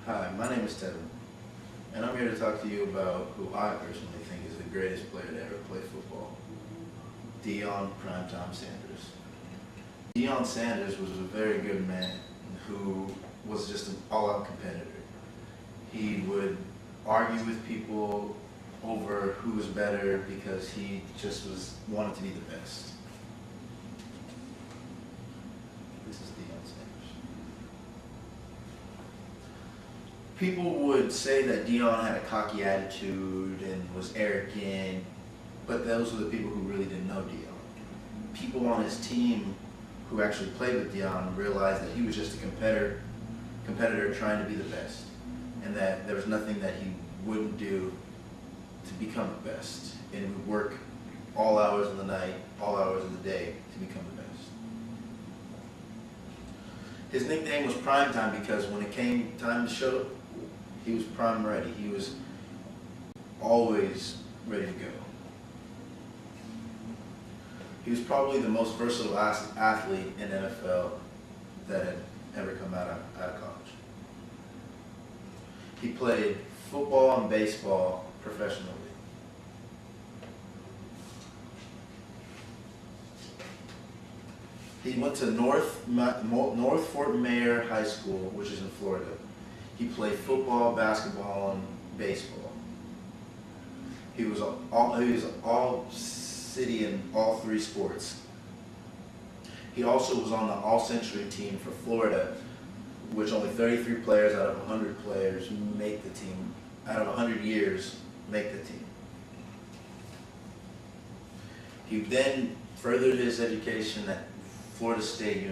Hi, my name is Tevin, and I'm here to talk to you about who I personally think is the greatest player to ever play football, Deion Primetime Sanders. Deion Sanders was a very good man who was just an all-out competitor. He would argue with people over who was better because he just wanted to be the best. This is Deion Sanders. People would say that Deion had a cocky attitude and was arrogant, but those were the people who really didn't know Deion. People on his team who actually played with Deion realized that he was just a competitor trying to be the best, and that there was nothing that he wouldn't do to become the best, and he would work all hours of the night, all hours of the day to become the best. His nickname was Primetime because when it came time to show, he was prime ready. He was always ready to go. He was probably the most versatile athlete in NFL that had ever come out of college. He played football and baseball professionally. He went to North Fort Mayor High School, which is in Florida. He played football, basketball, and baseball. He was all city in all three sports. He also was on the All-Century team for Florida, which only 33 players out of 100 players make the team. Out of 100 years, make the team. He then furthered his education at Florida State,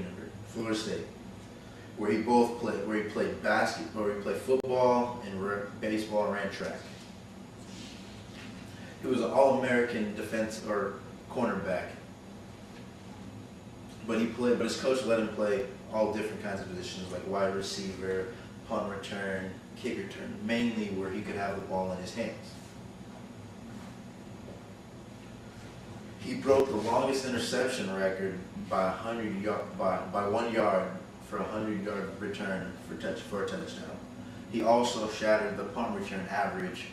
where he played football and baseball and ran track. He was an All-American defense or cornerback, but his coach let him play all different kinds of positions like wide receiver, punt return, kick return, mainly where he could have the ball in his hands. He broke the longest interception record by 1 yard for a 100-yard return for a touchdown. He also shattered the punt return average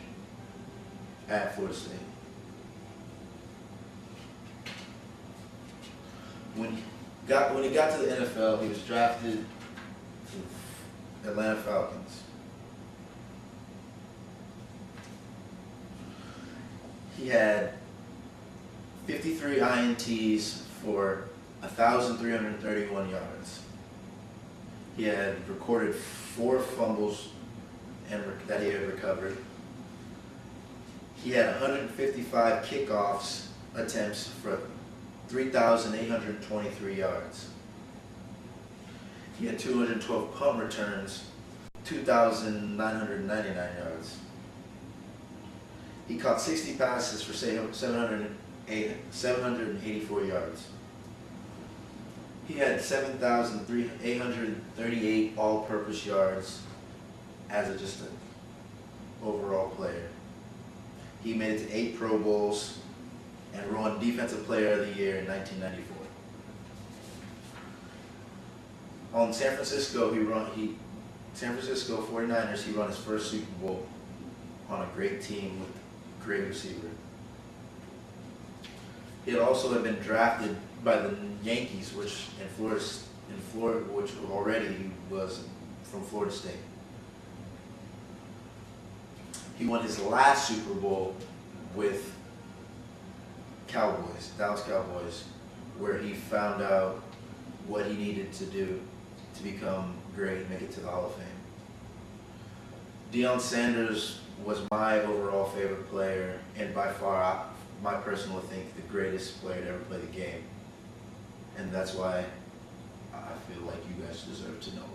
at Florida State. When he got to the NFL, he was drafted to Atlanta Falcons. He had 53 INTs for 1,331 yards. He had recorded 4 fumbles that he had recovered. He had 155 kickoffs attempts for 3,823 yards. He had 212 punt returns, 2,999 yards. He caught 60 passes for 784 yards. He had 7,838 all-purpose yards as just an overall player. He made it to 8 Pro Bowls and won Defensive Player of the Year in 1994. On San Francisco 49ers, he won his first Super Bowl on a great team with a great receiver. He had also been drafted by the Yankees, which already he was from Florida State. He won his last Super Bowl with Dallas Cowboys, where he found out what he needed to do to become great and make it to the Hall of Fame. Deion Sanders was my overall favorite player, and by far, my personal think, the greatest player to ever play the game. And that's why I feel like you guys deserve to know.